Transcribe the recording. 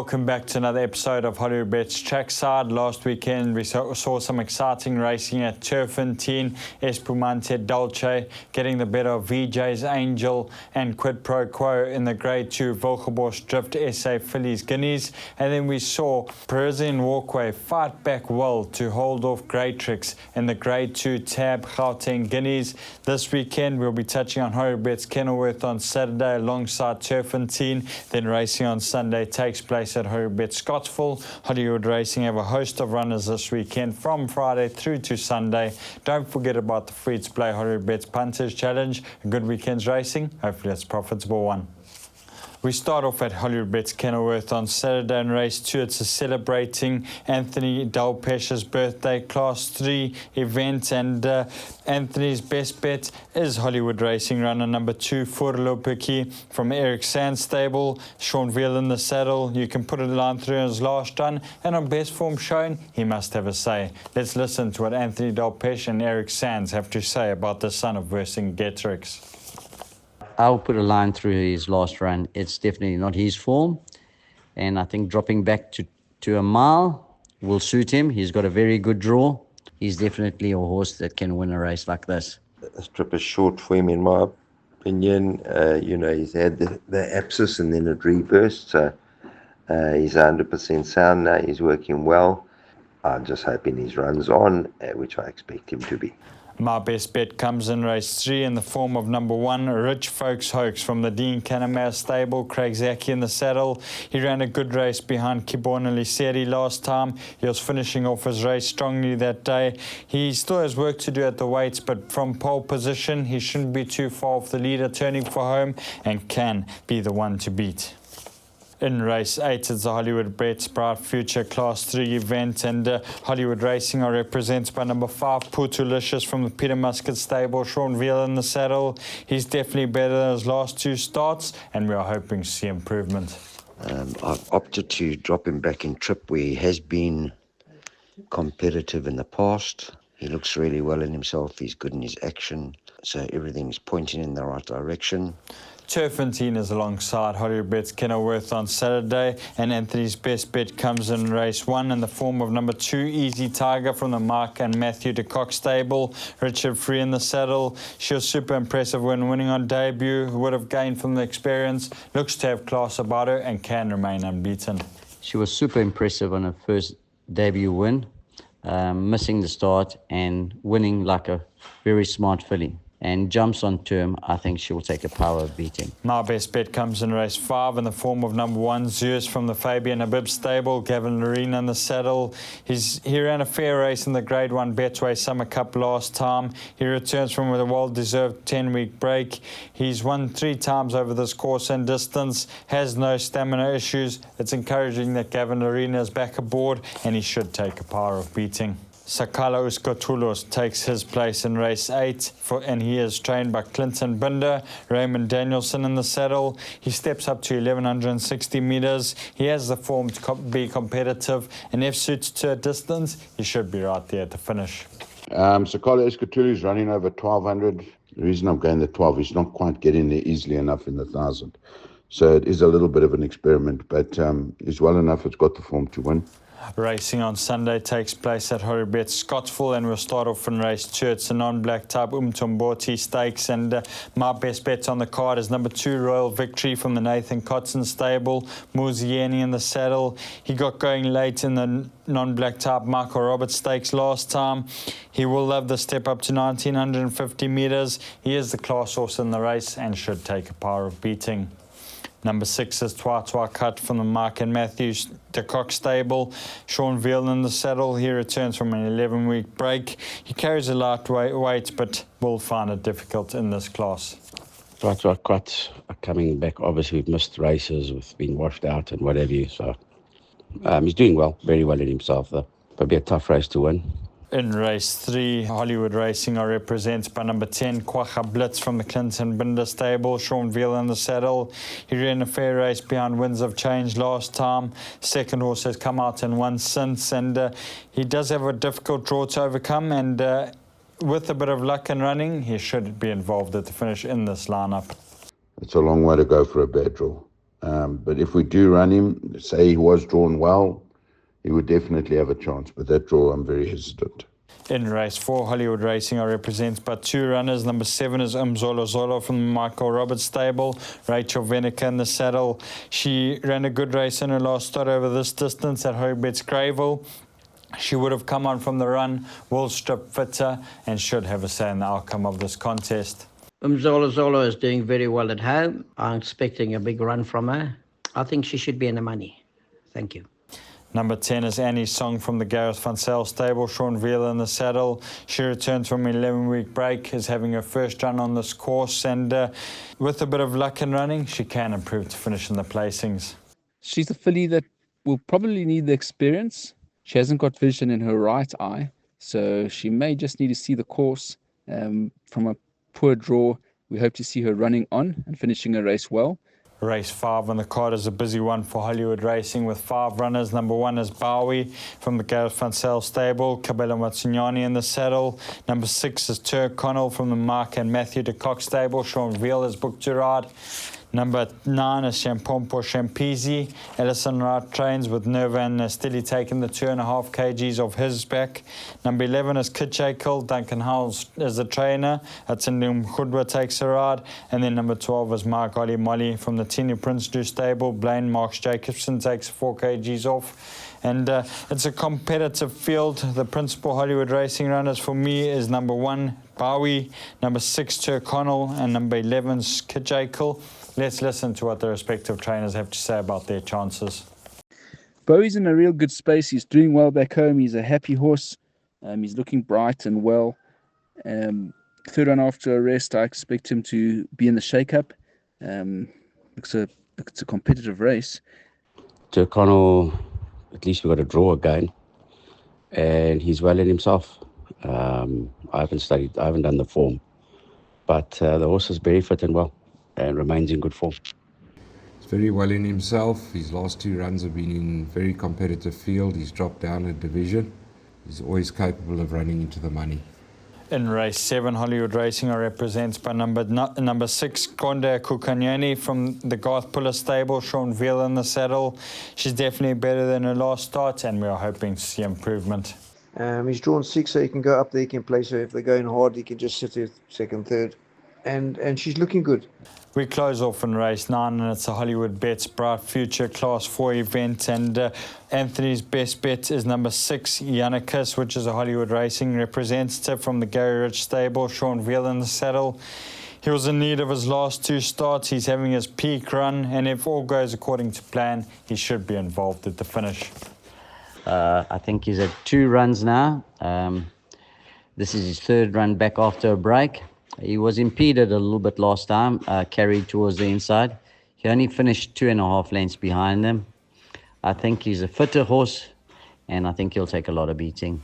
Welcome back to another episode of Hollywoodbets Trackside. Last weekend we saw some exciting racing at Turffontein, Espumante Delpech getting the better of VJ's Angel and Quid Pro Quo in the Grade 2 Wilgeborst Drift SA Fillies Guineas. And then we saw Parisian Walkway fight back well to hold off Great Tricks in the Grade 2 Tab Gauteng Guineas. This weekend we'll be touching on Hollywoodbets Kenilworth on Saturday alongside Turffontein. Then racing on Sunday takes place at Hollywoodbets Scottsville. Hollywood Racing have a host of runners this weekend from Friday through to Sunday. Don't forget about the free-to-play Hollywoodbets Punters Challenge. A good weekend's racing. Hopefully it's a profitable one. We start off at Hollywoodbets Kenilworth on Saturday in race 2. It's a celebrating Anthony Delpech's birthday Class 3 event, and Anthony's best bet is Hollywood Racing runner number 2, Delpech from Eric Sand's stable. Sean Veal in the saddle. You can put a line through his last run, and on best form shown, he must have a say. Let's listen to what Anthony Delpech and Eric Sands have to say about the son of Vercingetorix. I'll put a line through his last run. It's definitely not his form. And I think dropping back to a mile will suit him. He's got a very good draw. He's definitely a horse that can win a race like this. This trip is short for him, in my opinion. He's had the abscess and then it reversed. So he's 100% sound now. He's working well. I'm just hoping he runs on, which I expect him to be. My best bet comes in race 3 in the form of number 1, Rich Folks Hoax from the Dean Canamere stable. Craig Zaki in the saddle. He ran a good race behind Kibona Liseri last time. He was finishing off his race strongly that day. He still has work to do at the weights, but from pole position, he shouldn't be too far off the leader turning for home and can be the one to beat. In race 8, it's the Hollywoodbets Bright Future Class 3 event, and Hollywood Racing are represented by number 5, Putulicious from the Peter Muscat stable. Sean Veal in the saddle. He's definitely better than his last 2 starts, and we are hoping to see improvement. I've opted to drop him back in trip where he has been competitive in the past. He looks really well in himself. He's good in his action, so everything's pointing in the right direction. Turffontein is alongside Hollywoodbets Kenilworth on Saturday, and Anthony's best bet comes in race 1 in the form of number 2, Easy Tiger from the Mark and Matthew de Kock stable. Richard Free in the saddle. She was super impressive when winning on debut. Would have gained from the experience. Looks to have class about her and can remain unbeaten. She was super impressive on her first debut win, missing the start and winning like a very smart filly. And jumps on term, I think she will take a power of beating. My best bet comes in race 5 in the form of number 1, Zeus from the Fabian Habib stable. Gavin Lorena in the saddle. He ran a fair race in the Grade 1 Betway Summer Cup last time. He returns from a well-deserved 10-week break. He's won 3 times over this course and distance, has no stamina issues. It's encouraging that Gavin Lorena is back aboard, and he should take a power of beating. Sakala Uskotulos takes his place in race 8, and he is trained by Clinton Binder. Raymond Danielson in the saddle. He steps up to 1160 metres. He has the form to be competitive, and if suited to a distance, he should be right there at the finish. Sakala Uskotulos is running over 1200. The reason I'm going the 12 is not quite getting there easily enough in the 1000. So it is a little bit of an experiment, but it's well enough. It's got the form to win. Racing on Sunday takes place at Hollywoodbets Scottsville, and we'll start off in race 2. It's a non-black type Umtomboti Stakes, and my best bet on the card is number 2, Royal Victory from the Nathan Cotton stable. Muzieni in the saddle. He got going late in the non-black type Michael Roberts Stakes last time. He will love the step up to 1950 metres. He is the class horse in the race and should take a power of beating. Number 6 is Twa Cut from the Mark and Matthews de Kock stable. Sean Veal in the saddle. He returns from an 11-week break. He carries a light weight, but will find it difficult in this class. Twa Cut are coming back. Obviously, we've missed races, we've been washed out and what have you. So he's doing well, very well in himself, though. It'll be a tough race to win. In race 3, Hollywood Racing are represented by number 10, Kwacha Blitz from the Clinton Binder stable. Sean Veal in the saddle. He ran a fair race behind Winds of Change last time. Second horse has come out and won since, and he does have a difficult draw to overcome, and with a bit of luck and running, he should be involved at the finish in this lineup. It's a long way to go for a bad draw. But if we do run him, say he was drawn well, he would definitely have a chance. But that draw, I'm very hesitant. In race 4, Hollywood Racing are represented by 2 runners. Number 7 is Zolo Zolo from the Michael Roberts stable. Rachel Venica in the saddle. She ran a good race in her last start over this distance at Hollywoodbets Greyville. She would have come on from the run, will strip fitter, and should have a say in the outcome of this contest. Zolo Zolo is doing very well at home. I'm expecting a big run from her. I think she should be in the money. Thank you. Number 10 is Annie's Song from the Gareth Van Zyl stable. Sean Veal in the saddle. She returns from an 11-week break, is having her first run on this course, and with a bit of luck in running, she can improve to finish in the placings. She's a filly that will probably need the experience. She hasn't got vision in her right eye, so she may just need to see the course. From a poor draw, we hope to see her running on and finishing her race well. Race 5 on the card is a busy one for Hollywood Racing with 5 runners. Number 1 is Bowie from the Gareth Van Zyl stable. Cabela Matsunyani in the saddle. Number 6 is Turk Connell from the Mark and Matthew de Kock stable. Sean Veal is booked to ride. Number 9 is Champompo Champizi. Ellison Wright trains with Nervan Stili taking the 2.5 kgs off his back. Number 11 is Kitchakil. Duncan Howells is the trainer. Atindum Khudwa takes a ride. And then number 12 is Mark Ollie Molly from the Tinu Prince Du stable. Blaine Marks Jacobson takes 4 kgs off. And it's a competitive field. The principal Hollywood Racing runners for me is number 1, Bowie, number 6, Turk Connell, and number 11, Kitchakil. Let's listen to what the respective trainers have to say about their chances. Bowie's in a real good space. He's doing well back home. He's a happy horse. He's looking bright and well. Third run after a rest, I expect him to be in the shake-up. It's a competitive race. To O'Connell, at least we got a draw again, and he's well in himself. I haven't done the form, but the horse is very fit and well and remains in good form. He's very well in himself. His last 2 runs have been in very competitive field. He's dropped down a division. He's always capable of running into the money. In race 7, Hollywood Racing are represented by number 6, Gonda Kukanyani from the Garth Puller stable. Sean Veal in the saddle. She's definitely better than her last start, and we are hoping to see improvement. He's drawn 6, so he can go up there, he can play. So if they're going hard, he can just sit there second, third. And she's looking good. We close off in race 9, and it's a Hollywoodbets Bright Future Class 4 event. And Anthony's best bet is number 6, Yannicus, which is a Hollywood Racing representative from the Gary Rich stable. Sean Veal in the saddle. He was in need of his last 2 starts. He's having his peak run, and if all goes according to plan, he should be involved at the finish. I think he's at 2 runs now. This is his 3rd run back after a break. He was impeded a little bit last time, carried towards the inside. He only finished 2.5 lengths behind them. I think he's a fitter horse, and I think he'll take a lot of beating.